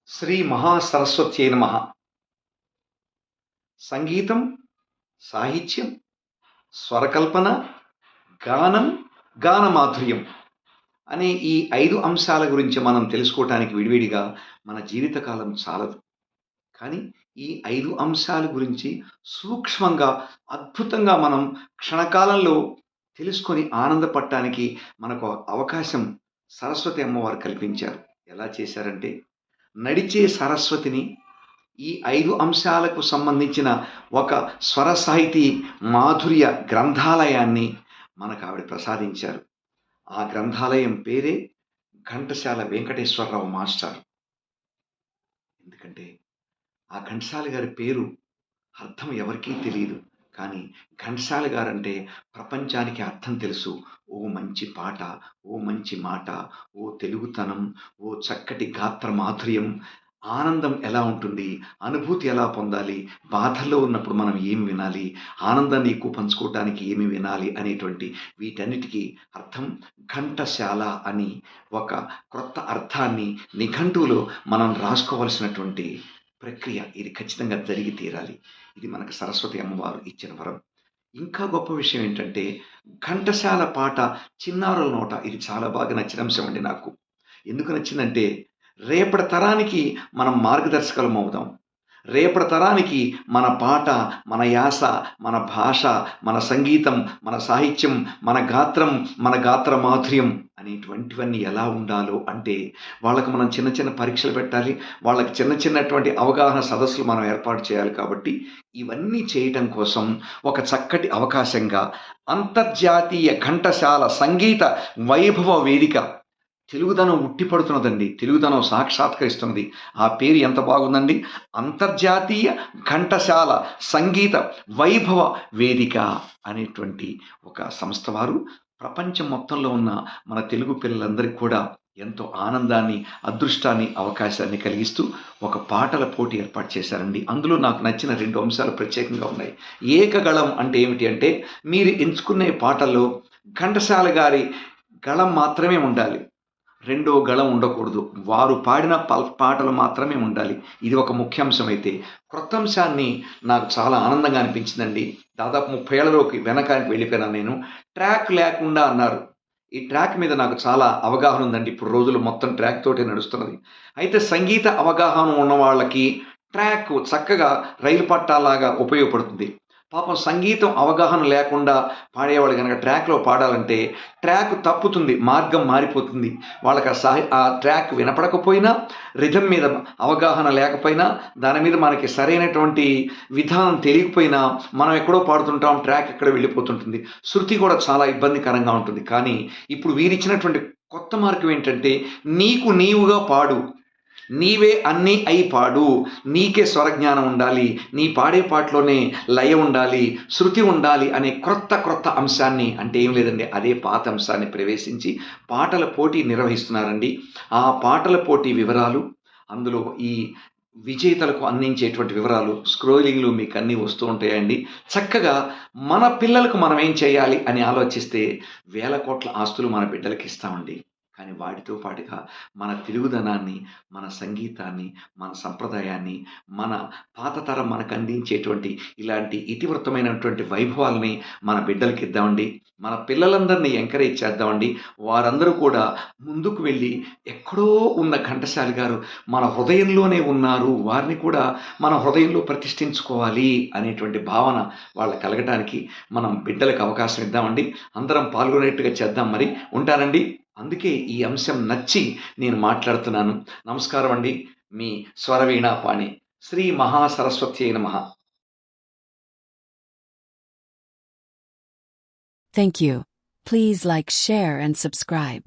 శ్రీ మహాసరస్వత్యై నమః. సంగీతం, సాహిత్యం, స్వరకల్పన, గానం, గానమాధుర్యం అనే ఈ 5 అంశాల గురించి మనం తెలుసుకోవటానికి విడివిడిగా మన జీవితకాలం చాలదు. కానీ ఈ 5 అంశాల గురించి సూక్ష్మంగా, అద్భుతంగా మనం క్షణకాలంలో తెలుసుకొని ఆనందపడటానికి మనకు అవకాశం సరస్వతి అమ్మవారు కల్పించారు. ఎలా చేశారంటే, నడిచే సరస్వతిని ఈ 5 అంశాలకు సంబంధించిన ఒక స్వర సాహితీ మాధుర్య గ్రంథాలయాన్ని మనకావిడ ప్రసాదించారు. ఆ గ్రంథాలయం పేరే ఘంటసాల వెంకటేశ్వరరావు మాస్టారు. ఎందుకంటే, ఆ ఘంటసాల గారి పేరు అర్థం ఎవరికీ తెలీదు. కానీ ఘంటసాల గారంటే ప్రపంచానికి అర్థం తెలుసు. ఓ మంచి పాట, ఓ మంచి మాట, ఓ తెలుగుతనం, ఓ చక్కటి గాత్ర మాధుర్యం, ఆనందం ఎలా ఉంటుంది, అనుభూతి ఎలా పొందాలి, బాధల్లో ఉన్నప్పుడు మనం ఏమి వినాలి, ఆనందాన్ని ఎక్కువ పంచుకోవటానికి ఏమి వినాలి అనేటువంటి వీటన్నిటికీ అర్థం ఘంటసాల అని ఒక క్రొత్త అర్థాన్ని నిఘంటువులో మనం రాసుకోవాల్సినటువంటి ప్రక్రియ. ఇది ఖచ్చితంగా జరిగి తీరాలి. ఇది మనకు సరస్వతి అమ్మవారు ఇచ్చిన వరం. ఇంకా గొప్ప విషయం ఏంటంటే, ఘంటసాల పాట 'చిన్నారుల నోట' ఇది చాలా బాగా నచ్చిన అంశం అండి నాకు. ఎందుకు నచ్చిందంటే, రేపటి తరానికి మనం మార్గదర్శకులం అవుదాం. రేపటి తరానికి మన పాట, మన యాస, మన భాష, మన సంగీతం, మన సాహిత్యం, మన గాత్రం, మన గాత్ర మాధుర్యం అనేటువంటివన్నీ ఎలా ఉండాలో అంటే, వాళ్ళకి మనం చిన్న చిన్న పరీక్షలు పెట్టాలి. వాళ్ళకి చిన్న చిన్నటువంటి అవగాహన సదస్సులు మనం ఏర్పాటు చేయాలి కాబట్టి, ఇవన్నీ చేయటం కోసం ఒక చక్కటి అవకాశంగా అంతర్జాతీయ ఘంటసాల సంగీత వైభవ వేదిక తెలుగుదనం ఉట్టిపడుతున్నదండి. తెలుగుదనం సాక్షాత్కరిస్తున్నది. ఆ పేరు ఎంత బాగుందండి. అంతర్జాతీయ ఘంటసాల సంగీత వైభవ వేదిక అనేటువంటి ఒక సంస్థ వారు ప్రపంచం మొత్తంలో ఉన్న మన తెలుగు పిల్లలందరికీ కూడా ఎంతో ఆనందాన్ని, అదృష్టాన్ని, అవకాశాన్ని కలిగిస్తూ ఒక పాటల పోటీ ఏర్పాటు చేశారండి. అందులో నాకు నచ్చిన 2 అంశాలు ప్రత్యేకంగా ఉన్నాయి. ఏకగళం అంటే ఏమిటి అంటే, మీరు ఎంచుకునే పాటల్లో ఘంటసాల గారి గళం మాత్రమే ఉండాలి. రెండో గళం ఉండకూడదు. వారు పాడిన పాటలు మాత్రమే ఉండాలి. ఇది ఒక ముఖ్యాంశమైతే, క్రొత్త అంశాన్ని నాకు చాలా ఆనందంగా అనిపించిందండి. దాదాపు 30 ఏళ్లలోకి వెనకానికి వెళ్ళిపోయాను నేను. ట్రాక్ లేకుండా అన్నారు. ఈ ట్రాక్ మీద నాకు చాలా అవగాహన ఉందండి. ఇప్పుడు రోజులు మొత్తం ట్రాక్ తోటే నడుస్తున్నది. అయితే సంగీత అవగాహన ఉన్న వాళ్ళకి ట్రాక్ చక్కగా రైలు పట్టాల్లాగా ఉపయోగపడుతుంది. పాపం సంగీతం అవగాహన లేకుండా పాడేవాళ్ళు గనక ట్రాక్‌లో పాడాలంటే, ట్రాక్ తప్పుతుంది. మార్గం మారిపోతుంది. వాళ్ళకి ఆ ట్రాక్ వినపడకపోయినా, రిథమ్ మీద అవగాహన లేకపోయినా, దాని మీద మనకి సరైనటువంటి విధానం తెలియకపోయినా, మనం ఎక్కడో పాడుతుంటాం. ట్రాక్ ఎక్కడో వెళ్ళిపోతుంటుంది. శృతి కూడా చాలా ఇబ్బందికరంగా ఉంటుంది. కానీ ఇప్పుడు వీరిచ్చినటువంటి కొత్త మార్గం ఏంటంటే, నీకు నీవుగా పాడు. నీవే అన్నీ అయి పాడు. నీకే స్వరజ్ఞానం ఉండాలి. నీ పాడే పాటలోనే లయ ఉండాలి, శృతి ఉండాలి అనే క్రొత్త అంశాన్ని, అంటే ఏం లేదండి, అదే పాత అంశాన్ని ప్రవేశించి పాటల పోటీ నిర్వహిస్తున్నారండి. ఆ పాటల పోటీ వివరాలు, అందులో ఈ విజేతలకు అందించేటువంటి వివరాలు స్క్రోలింగ్‌లో మీకన్నీ వస్తూ ఉంటాయండి. చక్కగా మన పిల్లలకు మనం ఏం చేయాలి అని ఆలోచిస్తే, వేల కోట్ల ఆస్తులు మన బిడ్డలకి ఇస్తామండి. కానీ వాటితో పాటుగా మన తెలుగుదనాన్ని, మన సంగీతాన్ని, మన సంప్రదాయాన్ని, మన పాత తరం మనకు అందించేటువంటి ఇలాంటి ఇతివృత్తమైనటువంటి వైభవాల్ని మన బిడ్డలకిద్దామండి. మన పిల్లలందరినీ ఎంకరేజ్ చేద్దామండి. వారందరూ కూడా ముందుకు వెళ్ళి, ఎక్కడో ఉన్న ఘంటసాల గారు మన హృదయంలోనే ఉన్నారు. వారిని కూడా మన హృదయంలో ప్రతిష్ఠించుకోవాలి అనేటువంటి భావన వాళ్ళకి కలగటానికి మనం బిడ్డలకు అవకాశం ఇద్దామండి. అందరం పాల్గొనేట్టుగా చేద్దాం మరి. ఉంటానండి. అందుకే ఈ అంశం నచ్చి నేను మాట్లాడుతున్నాను. నమస్కారం అండి. మీ స్వరవీణా పాణి. శ్రీ మహాసరస్వత్యై నమః. Thank you. Please like, share, and subscribe.